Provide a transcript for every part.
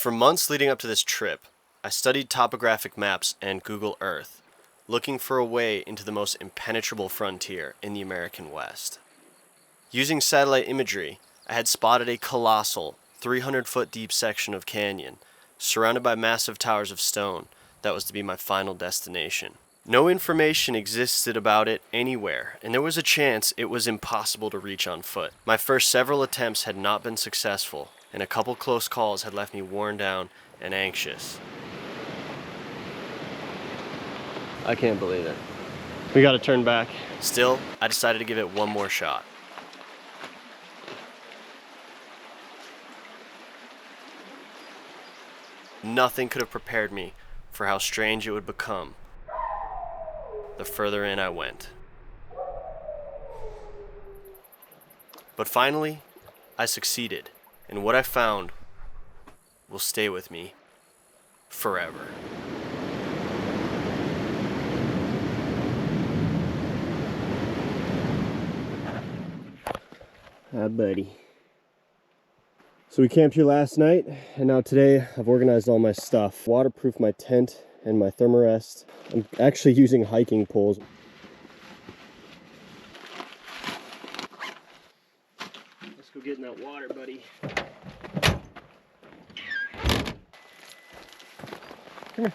For months leading up to this trip, I studied topographic maps and Google Earth, looking for a way into the most impenetrable frontier in the American West. Using satellite imagery, I had spotted a colossal, 300-foot deep section of canyon, surrounded by massive towers of stone, that was to be my final destination. No information existed about it anywhere, and there was a chance it was impossible to reach on foot. My first several attempts had not been successful, and a couple close calls had left me worn down and anxious. I can't believe it. We gotta turn back. Still, I decided to give it one more shot. Nothing could have prepared me for how strange it would become the further in I went. But finally, I succeeded, and what I found will stay with me forever. Ah, buddy. So we camped here last night, and now today I've organized all my stuff. Waterproof my tent and my thermarest. I'm actually using hiking poles. Let's go get in that water, buddy. Come here.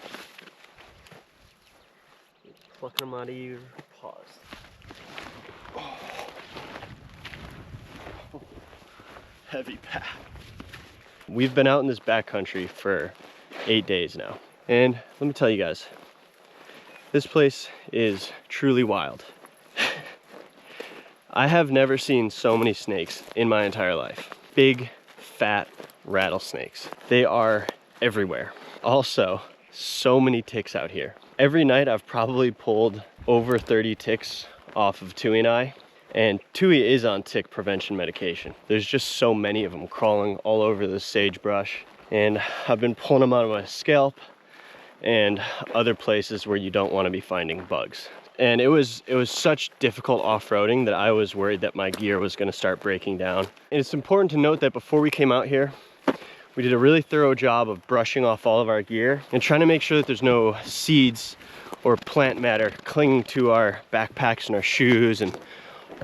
Plucking them out of your paws. Oh. Heavy pack. We've been out in this backcountry for 8 days now. And let me tell you guys, this place is truly wild. I have never seen so many snakes in my entire life. Big, fat rattlesnakes. They are everywhere. Also, so many ticks out here. Every night I've probably pulled over 30 ticks off of Tui and I. And Tui is on tick prevention medication. There's just so many of them crawling all over the sagebrush. And I've been pulling them out of my scalp and other places where you don't want to be finding bugs. And it was such difficult off-roading that I was worried that my gear was going to start breaking down. And it's important to note that before we came out here, we did a really thorough job of brushing off all of our gear and trying to make sure that there's no seeds or plant matter clinging to our backpacks and our shoes and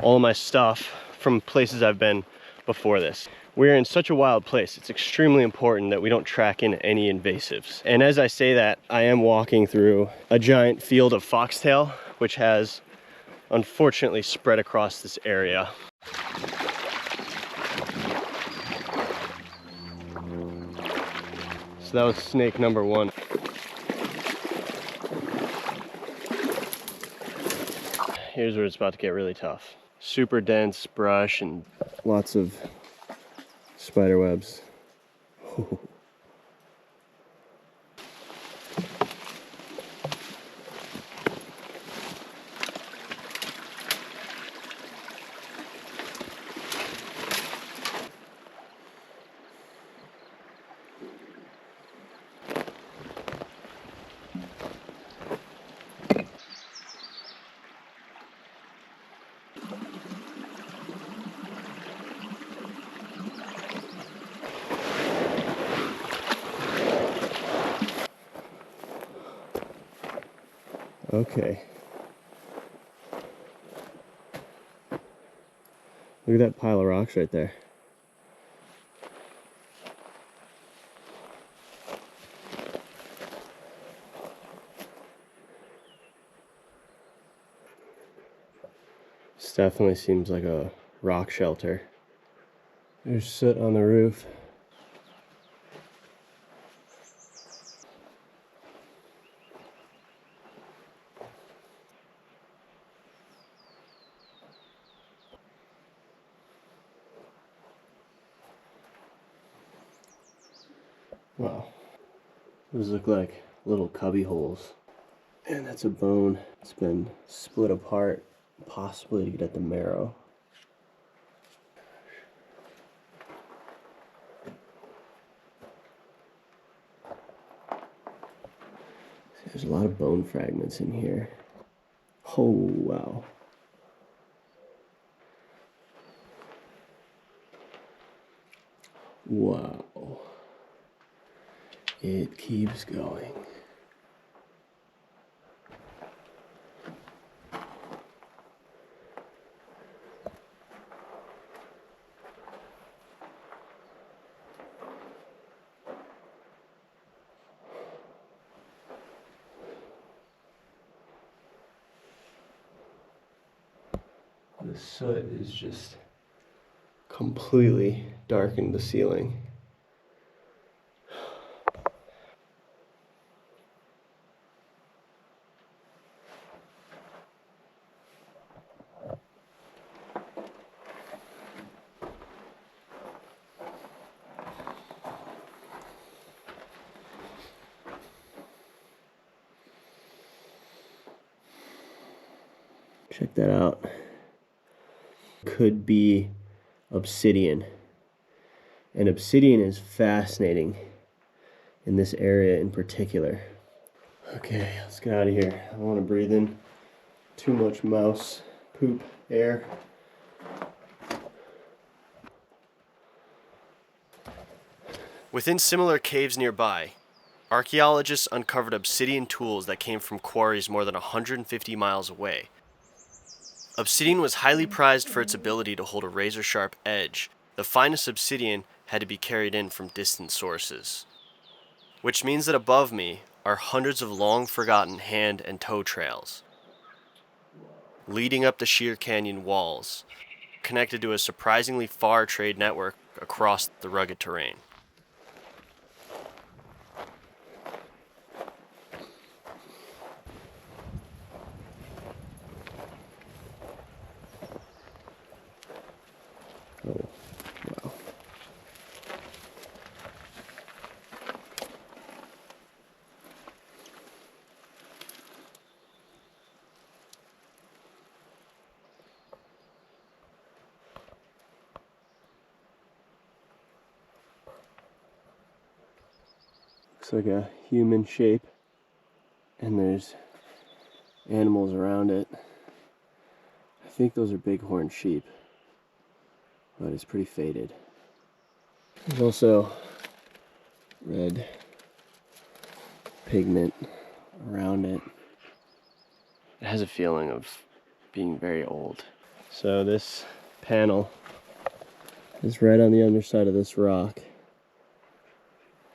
all of my stuff from places I've been before this. We're in such a wild place. It's extremely important that we don't track in any invasives. And as I say that, I am walking through a giant field of foxtail, which has unfortunately spread across this area. So that was snake number one. Here's where it's about to get really tough. Super dense brush and lots of spider webs. Okay. Look at that pile of rocks right there. This definitely seems like a rock shelter. There's soot on the roof. Wow. Those look like little cubby holes. And that's a bone. It's been split apart, possibly to get at the marrow. There's a lot of bone fragments in here. Oh, wow. Wow. It keeps going. The soot is just completely darkened the ceiling. Check that out. Could be obsidian. And obsidian is fascinating in this area in particular. Okay, let's get out of here. I don't want to breathe in too much mouse poop air. Within similar caves nearby, archaeologists uncovered obsidian tools that came from quarries more than 150 miles away. Obsidian was highly prized for its ability to hold a razor-sharp edge. The finest obsidian had to be carried in from distant sources. Which means that above me are hundreds of long-forgotten hand and toe trails, leading up the sheer canyon walls, connected to a surprisingly far trade network across the rugged terrain. Oh, wow. Looks like a human shape, and there's animals around it. I think those are bighorn sheep, but it's pretty faded. There's also red pigment around it. It has a feeling of being very old. So this panel is right on the underside of this rock.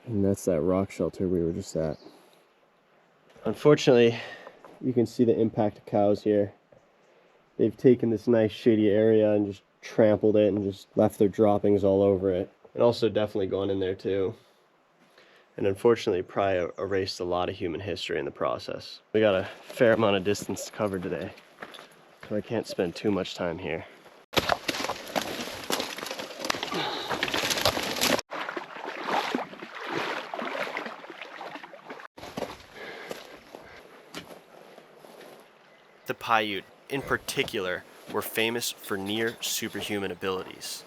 And that's that rock shelter we were just at. Unfortunately, you can see the impact of cows here. They've taken this nice shady area and just trampled it and just left their droppings all over it. And also definitely gone in there too. And unfortunately probably erased a lot of human history in the process. We got a fair amount of distance to cover today, so I can't spend too much time here. The Paiute, in particular, were famous for near superhuman abilities.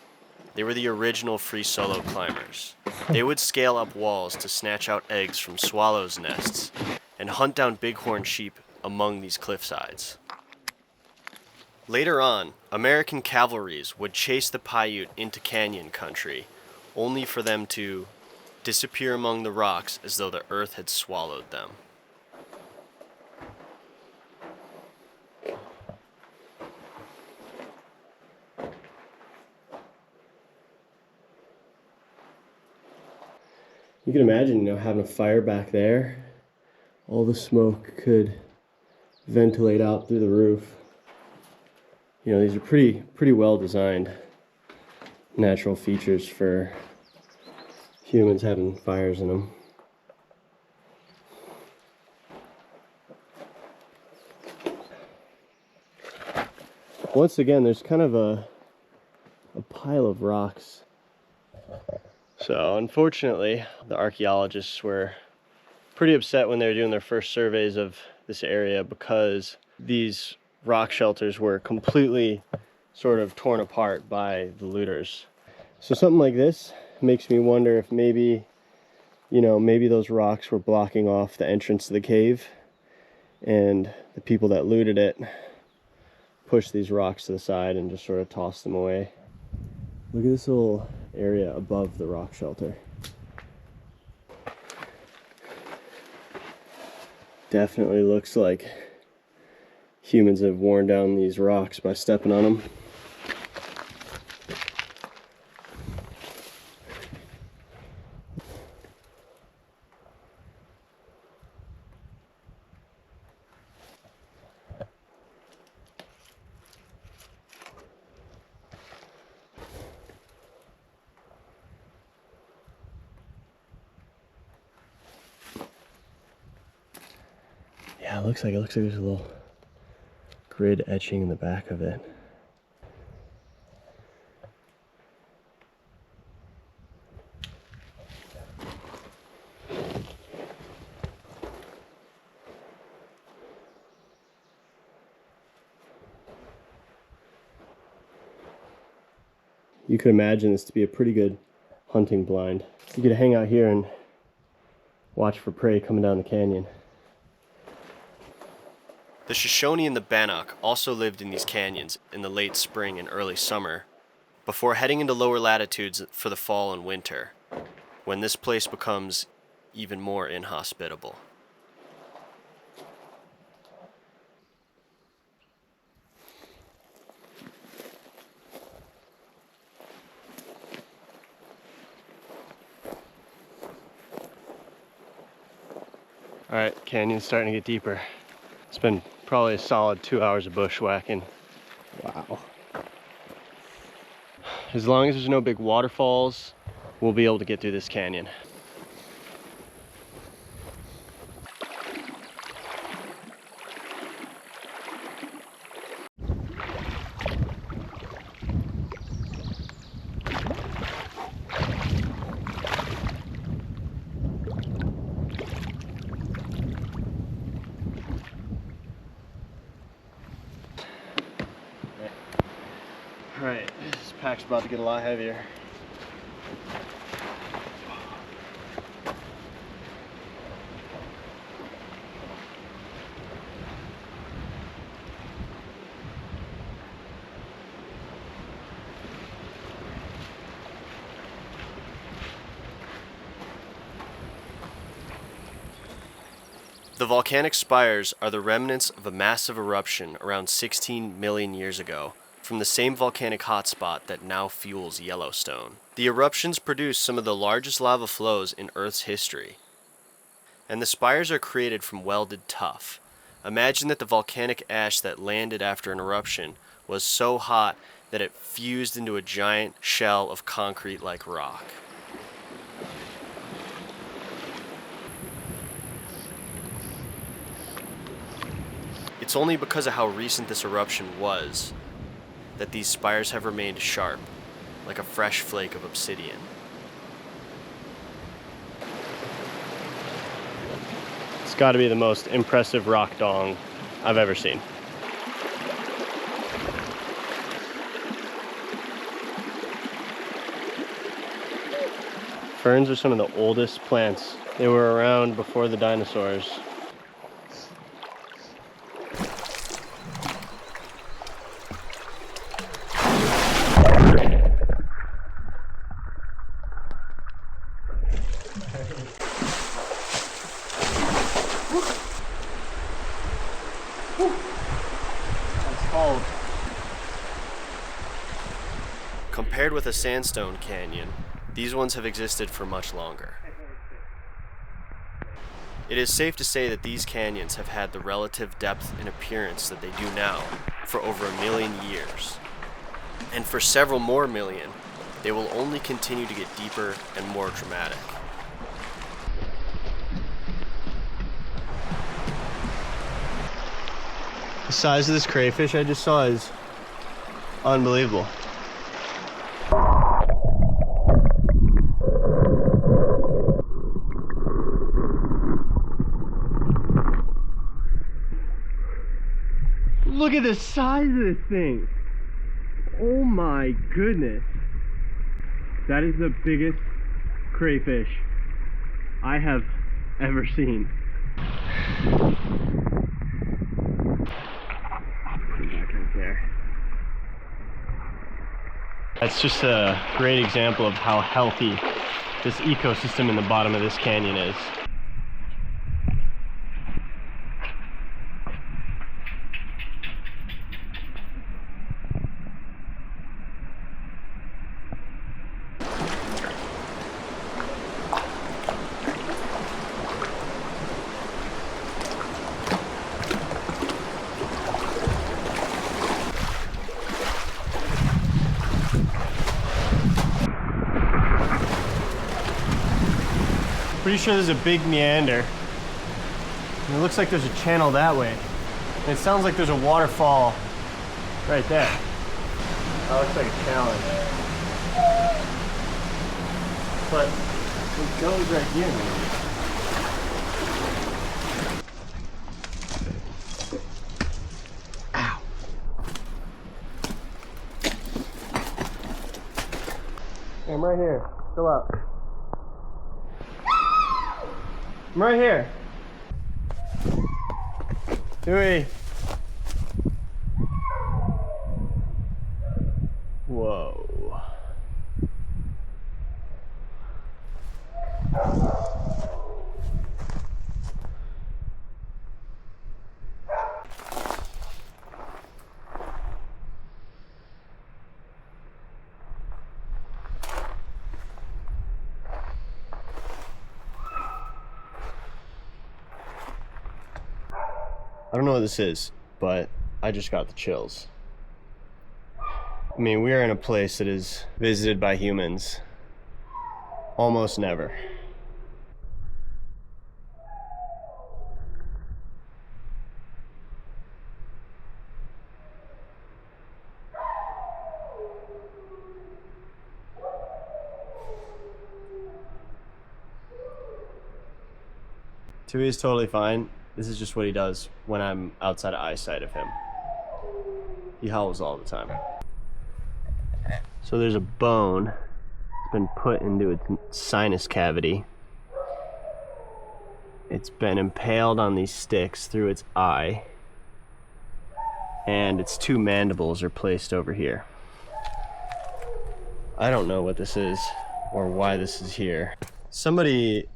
They were the original free solo climbers. They would scale up walls to snatch out eggs from swallows' nests and hunt down bighorn sheep among these cliff sides. Later on, American cavalries would chase the Paiute into canyon country, only for them to disappear among the rocks as though the earth had swallowed them. You can imagine, having a fire back there. All the smoke could ventilate out through the roof. These are pretty well designed natural features for humans having fires in them. Once again, there's kind of a pile of rocks. So unfortunately, the archaeologists were pretty upset when they were doing their first surveys of this area because these rock shelters were completely sort of torn apart by the looters. So something like this makes me wonder if maybe those rocks were blocking off the entrance to the cave, and the people that looted it pushed these rocks to the side and just sort of tossed them away. Look at this little area above the rock shelter. Definitely looks like humans have worn down these rocks by stepping on them. Yeah, it looks like there's a little grid etching in the back of it. You could imagine this to be a pretty good hunting blind. You could hang out here and watch for prey coming down the canyon. The Shoshone and the Bannock also lived in these canyons in the late spring and early summer, before heading into lower latitudes for the fall and winter, when this place becomes even more inhospitable. All right, canyon's starting to get deeper. It's been probably a solid 2 hours of bushwhacking. Wow. As long as there's no big waterfalls, we'll be able to get through this canyon. All right, this pack's about to get a lot heavier. The volcanic spires are the remnants of a massive eruption around 16 million years ago from the same volcanic hotspot that now fuels Yellowstone. The eruptions produce some of the largest lava flows in Earth's history, and the spires are created from welded tuff. Imagine that the volcanic ash that landed after an eruption was so hot that it fused into a giant shell of concrete-like rock. It's only because of how recent this eruption was that these spires have remained sharp, like a fresh flake of obsidian. It's got to be the most impressive rock dong I've ever seen. Ferns are some of the oldest plants. They were around before the dinosaurs. Compared with a sandstone canyon, these ones have existed for much longer. It is safe to say that these canyons have had the relative depth and appearance that they do now for over 1 million years. And for several more million, they will only continue to get deeper and more dramatic. The size of this crayfish I just saw is unbelievable. Look at the size of this thing. Oh my goodness. That is the biggest crayfish I have ever seen. Back right there. That's just a great example of how healthy this ecosystem in the bottom of this canyon is. Pretty sure there's a big meander. And it looks like there's a channel that way. And it sounds like there's a waterfall right there. That looks like a challenge. But it goes right here, maybe. Ow. I'm right here. Chill out. I'm right here. Dewey. Whoa. I don't know what this is, but I just got the chills. I mean, we are in a place that is visited by humans almost never. Tui is totally fine. This is just what he does when I'm outside of eyesight of him. He howls all the time. So there's a bone that's been put into its sinus cavity. It's been impaled on these sticks through its eye, and its two mandibles are placed over here. I don't know what this is or why this is here. Somebody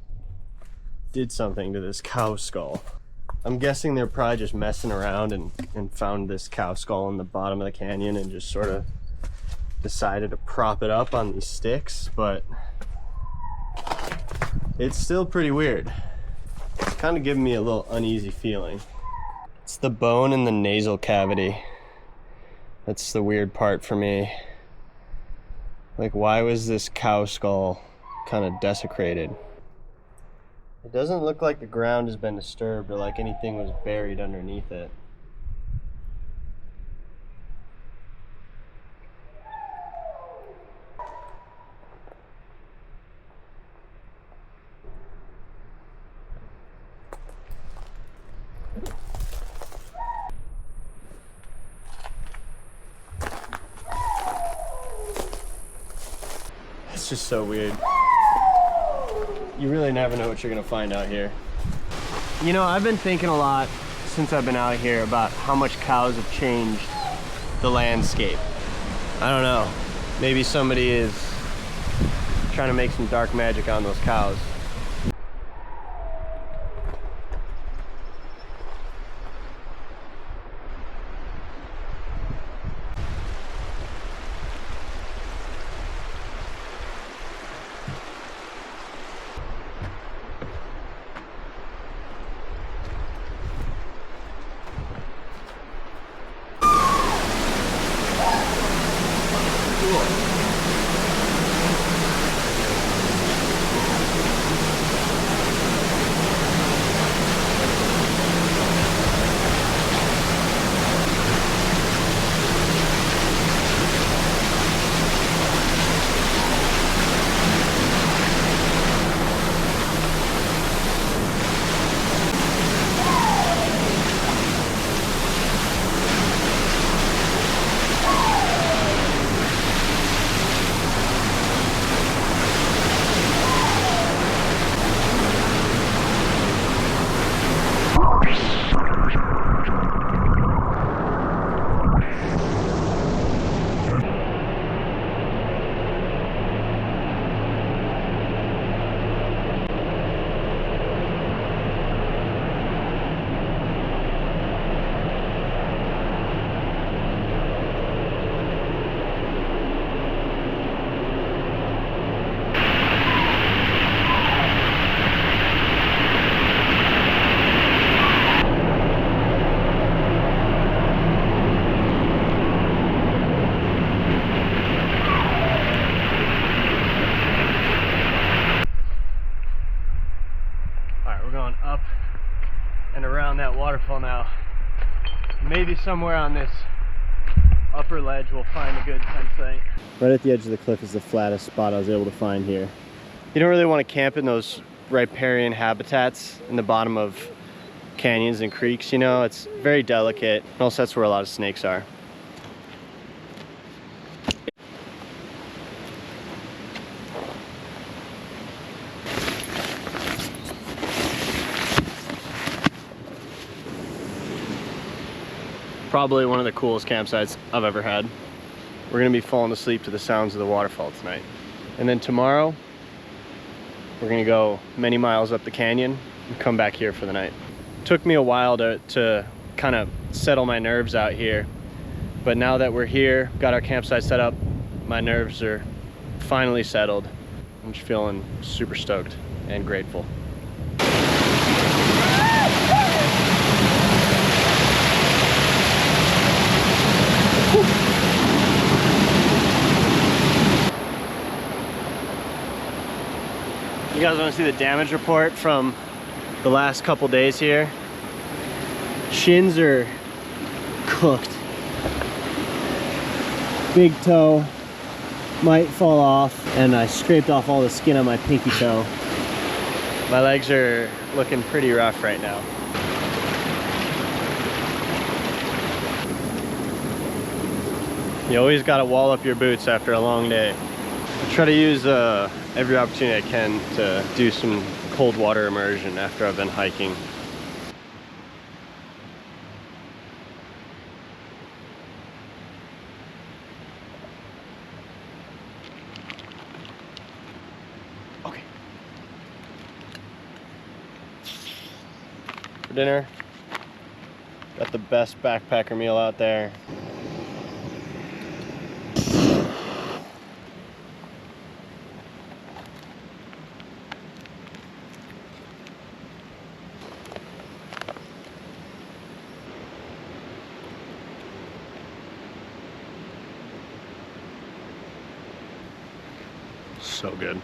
did something to this cow skull. I'm guessing they're probably just messing around and found this cow skull in the bottom of the canyon and just sort of decided to prop it up on these sticks, but it's still pretty weird. It's kind of giving me a little uneasy feeling. It's the bone in the nasal cavity. That's the weird part for me. Like, why was this cow skull kind of desecrated? It doesn't look like the ground has been disturbed or like anything was buried underneath it. It's just so weird. You really never know what you're gonna find out here. You know, I've been thinking a lot since I've been out here about how much cows have changed the landscape. I don't know. Maybe somebody is trying to make some dark magic on those cows. We're going up and around that waterfall now. Maybe somewhere on this upper ledge we'll find a good tent site. Right at the edge of the cliff is the flattest spot I was able to find here. You don't really want to camp in those riparian habitats in the bottom of canyons and creeks, you know, it's very delicate. And also that's where a lot of snakes are. Probably one of the coolest campsites I've ever had. We're gonna be falling asleep to the sounds of the waterfall tonight. And then tomorrow, we're gonna go many miles up the canyon and come back here for the night. Took me a while to kind of settle my nerves out here. But now that we're here, got our campsite set up, my nerves are finally settled. I'm just feeling super stoked and grateful. You guys want to see the damage report from the last couple days here? Shins are cooked. Big toe might fall off, and I scraped off all the skin on my pinky toe. My legs are looking pretty rough right now. You always got to wall up your boots after a long day. I try to use every opportunity I can to do some cold water immersion after I've been hiking. Okay. For dinner, got the best backpacker meal out there. So good.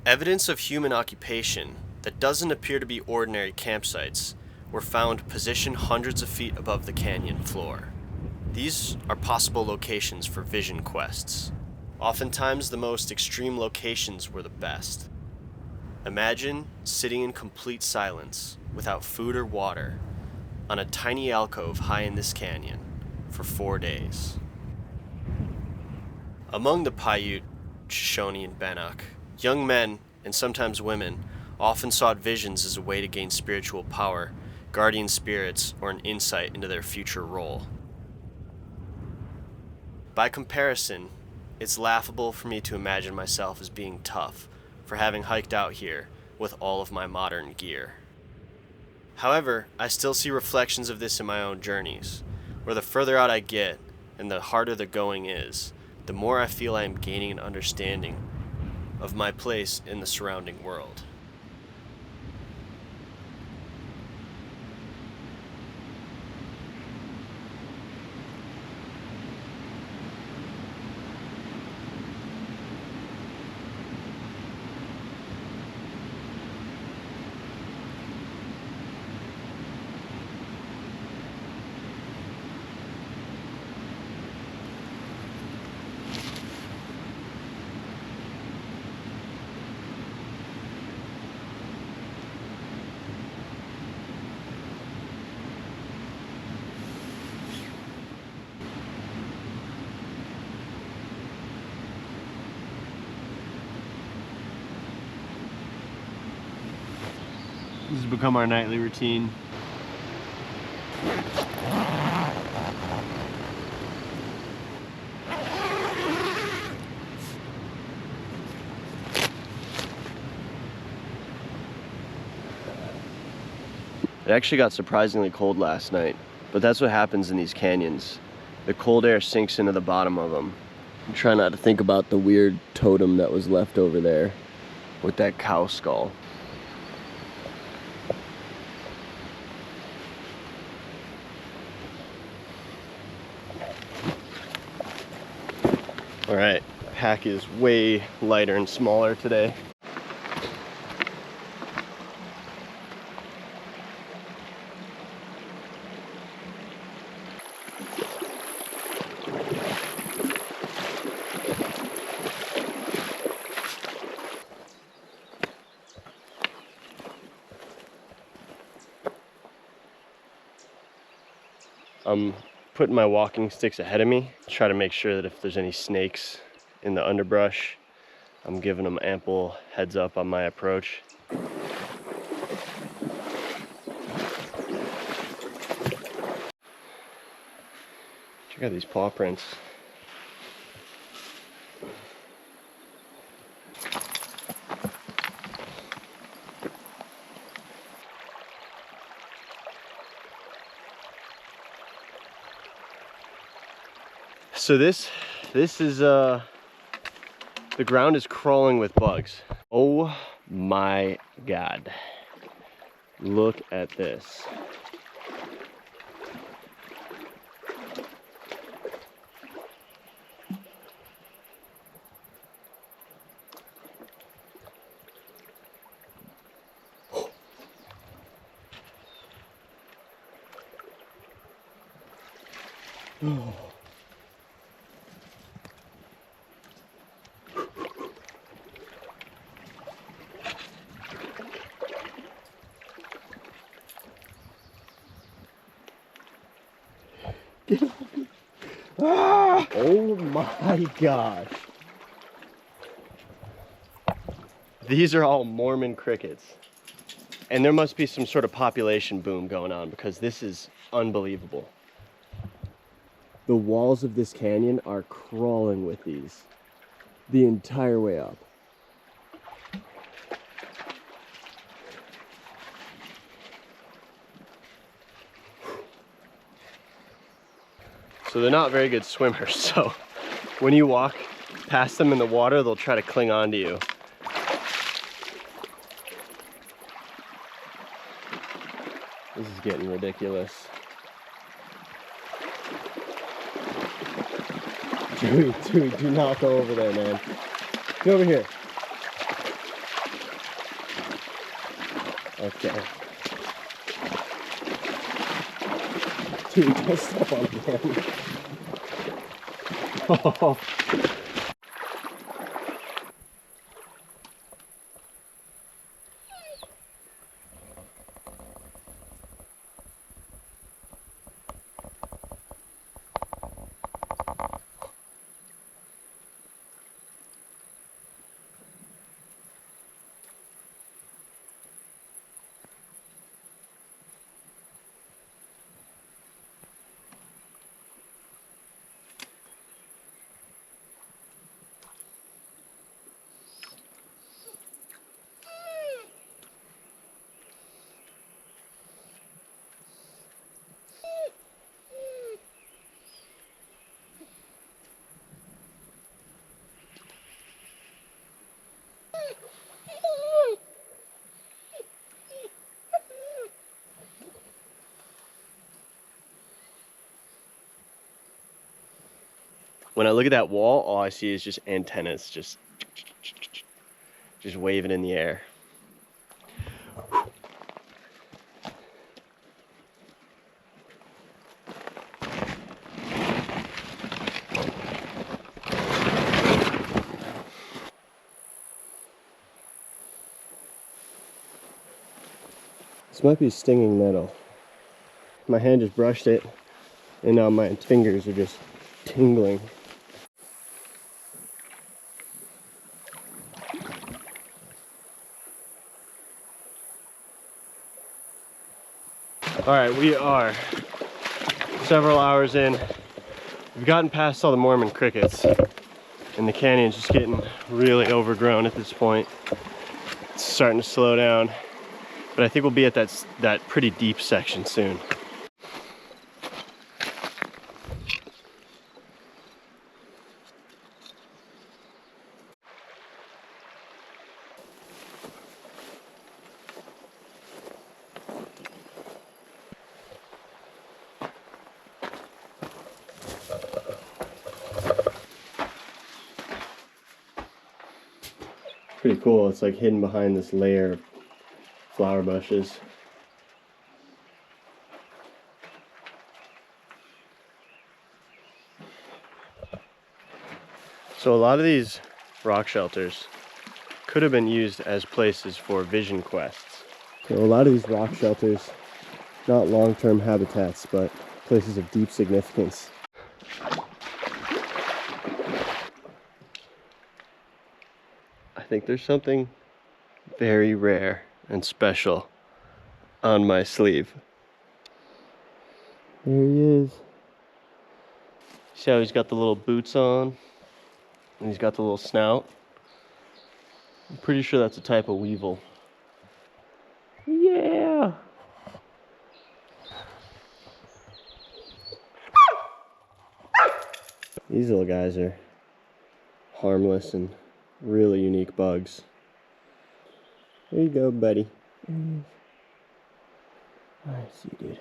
Evidence of human occupation that doesn't appear to be ordinary campsites were found positioned hundreds of feet above the canyon floor. These are possible locations for vision quests. Oftentimes the most extreme locations were the best. Imagine sitting in complete silence, without food or water, on a tiny alcove high in this canyon for 4 days. Among the Paiute, Shoshone, and Bannock, young men, and sometimes women, often sought visions as a way to gain spiritual power, guardian spirits, or an insight into their future role. By comparison, it's laughable for me to imagine myself as being tough for having hiked out here with all of my modern gear. However, I still see reflections of this in my own journeys, where the further out I get and the harder the going is, the more I feel I am gaining an understanding of my place in the surrounding world. This has become our nightly routine. It actually got surprisingly cold last night, but that's what happens in these canyons. The cold air sinks into the bottom of them. I'm trying not to think about the weird totem that was left over there with that cow skull. All right, pack is way lighter and smaller today. I'm putting my walking sticks ahead of me, try to make sure that if there's any snakes in the underbrush, I'm giving them ample heads up on my approach. Check out these paw prints. So this is the ground is crawling with bugs. Oh my God. Look at this. Ah! Oh my gosh. These are all Mormon crickets. And there must be some sort of population boom going on because this is unbelievable. The walls of this canyon are crawling with these the entire way up. So they're not very good swimmers, so when you walk past them in the water, they'll try to cling on to you. This is getting ridiculous. Dude, do not go over there, man. Get over here. Okay. Dude, don't step on him. Oh. When I look at that wall, all I see is just antennas just waving in the air. This might be stinging nettle. My hand just brushed it, and now my fingers are just tingling. All right, we are several hours in. We've gotten past all the Mormon crickets, and the canyon's just getting really overgrown at this point. It's starting to slow down, but I think we'll be at that pretty deep section soon. Pretty cool. It's like hidden behind this layer of flower bushes. So a lot of these rock shelters could have been used as places for vision quests. So a lot of these rock shelters, not long-term habitats, but places of deep significance. I think there's something very rare and special on my sleeve. There he is. See how he's got the little boots on? And he's got the little snout. I'm pretty sure that's a type of weevil. Yeah! These little guys are harmless and really unique bugs. There you go, buddy. I see, dude.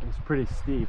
It's pretty steep.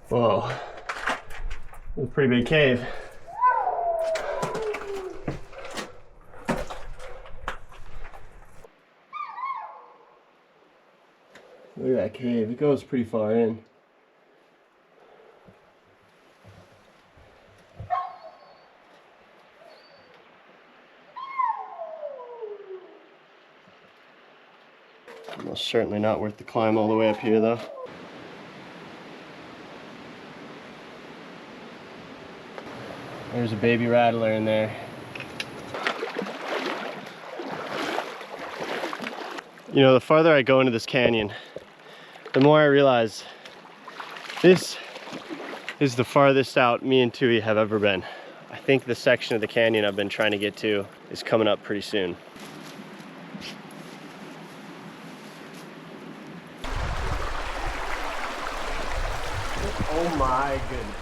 Whoa, it's a pretty big cave. Look at that cave, it goes pretty far in. Almost certainly not worth the climb all the way up here though. There's a baby rattler in there. You know, the farther I go into this canyon, the more I realize this is the farthest out me and Tui have ever been. I think the section of the canyon I've been trying to get to is coming up pretty soon. Oh my goodness.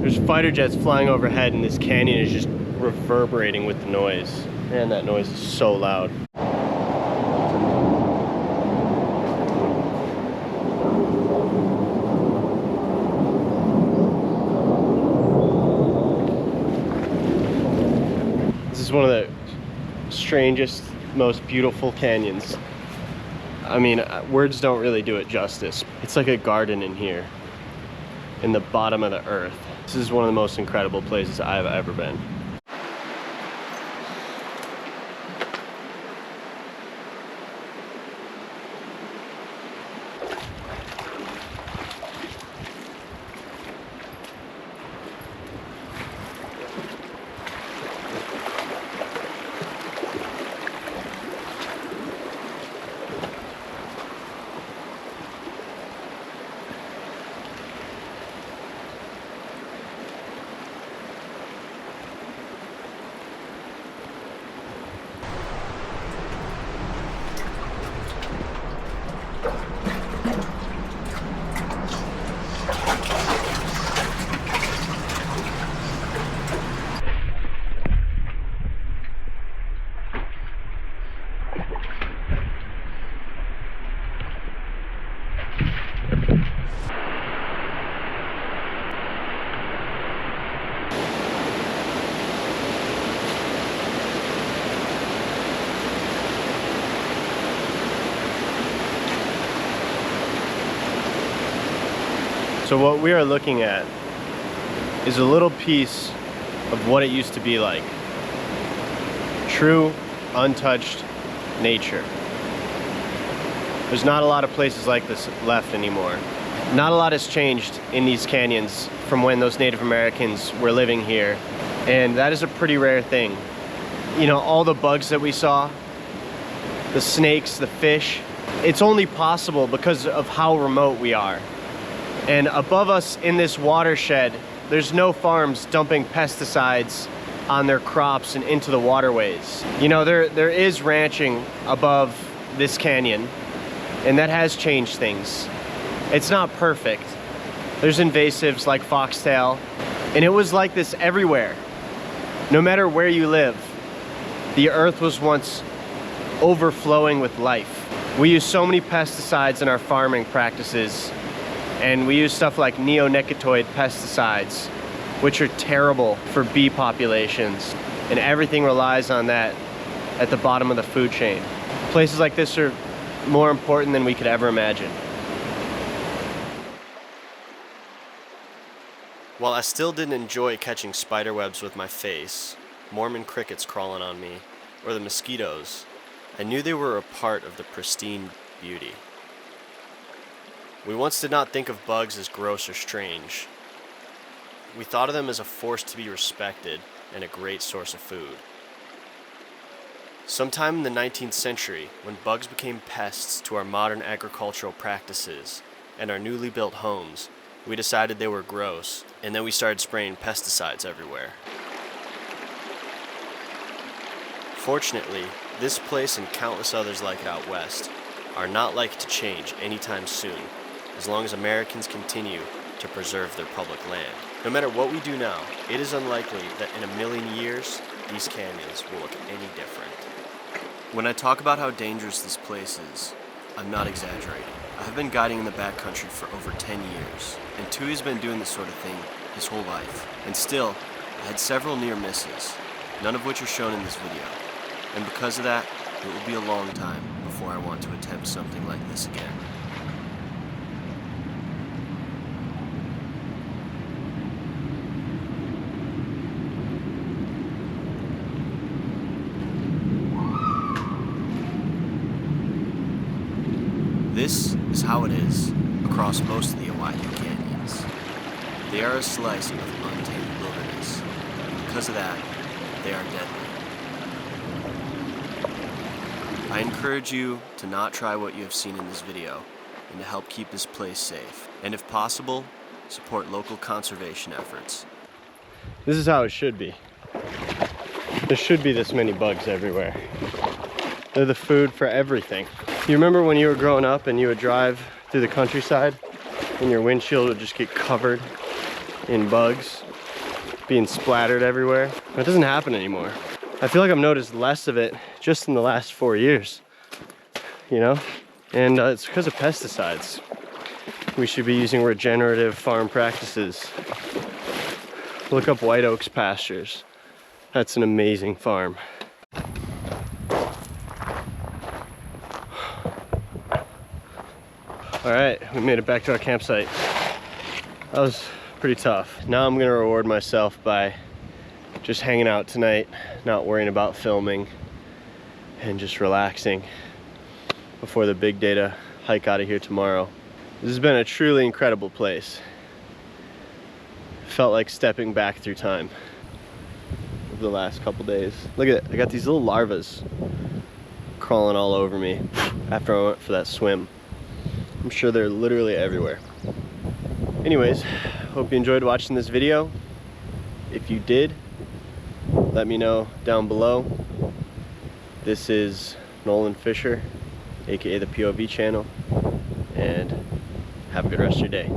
There's fighter jets flying overhead and this canyon is just reverberating with the noise. Man, that noise is so loud. This is one of the strangest, most beautiful canyons. I mean, words don't really do it justice. It's like a garden in here, in the bottom of the earth. This is one of the most incredible places I've ever been. So what we are looking at is a little piece of what it used to be like. True, untouched nature. There's not a lot of places like this left anymore. Not a lot has changed in these canyons from when those Native Americans were living here. And that is a pretty rare thing. You know, all the bugs that we saw, the snakes, the fish, it's only possible because of how remote we are. And above us in this watershed, there's no farms dumping pesticides on their crops and into the waterways. You know, there is ranching above this canyon, and that has changed things. It's not perfect. There's invasives like foxtail, and it was like this everywhere. No matter where you live, the earth was once overflowing with life. We use so many pesticides in our farming practices, and we use stuff like neonicotinoid pesticides, which are terrible for bee populations, and everything relies on that at the bottom of the food chain. Places like this are more important than we could ever imagine. While I still didn't enjoy catching spider webs with my face, Mormon crickets crawling on me, or the mosquitoes, I knew they were a part of the pristine beauty. We once did not think of bugs as gross or strange. We thought of them as a force to be respected and a great source of food. Sometime in the 19th century, when bugs became pests to our modern agricultural practices and our newly built homes, we decided they were gross, and then we started spraying pesticides everywhere. Fortunately, this place and countless others like it out west are not likely to change anytime soon, as long as Americans continue to preserve their public land. No matter what we do now, it is unlikely that in a million years, these canyons will look any different. When I talk about how dangerous this place is, I'm not exaggerating. I have been guiding in the backcountry for over 10 years, and Tui's been doing this sort of thing his whole life. And still, I had several near misses, none of which are shown in this video. And because of that, it will be a long time before I want to attempt something like this again. This is how it is across most of the Oahu canyons. They are a slice of untamed wilderness, and because of that, they are deadly. I encourage you to not try what you have seen in this video, and to help keep this place safe. And if possible, support local conservation efforts. This is how it should be. There should be this many bugs everywhere. They're the food for everything. You remember when you were growing up and you would drive through the countryside and your windshield would just get covered in bugs, being splattered everywhere? That doesn't happen anymore. I feel like I've noticed less of it just in the last 4 years, you know? And it's because of pesticides. We should be using regenerative farm practices. Look up White Oaks Pastures. That's an amazing farm. All right, we made it back to our campsite. That was pretty tough. Now I'm gonna reward myself by just hanging out tonight, not worrying about filming, and just relaxing before the big day to hike out of here tomorrow. This has been a truly incredible place. Felt like stepping back through time over the last couple days. Look at it, I got these little larvas crawling all over me after I went for that swim. I'm sure they're literally everywhere. Anyways, hope you enjoyed watching this video. If you did, let me know down below. This is Nolan Fisher, aka the POV channel, and have a good rest of your day.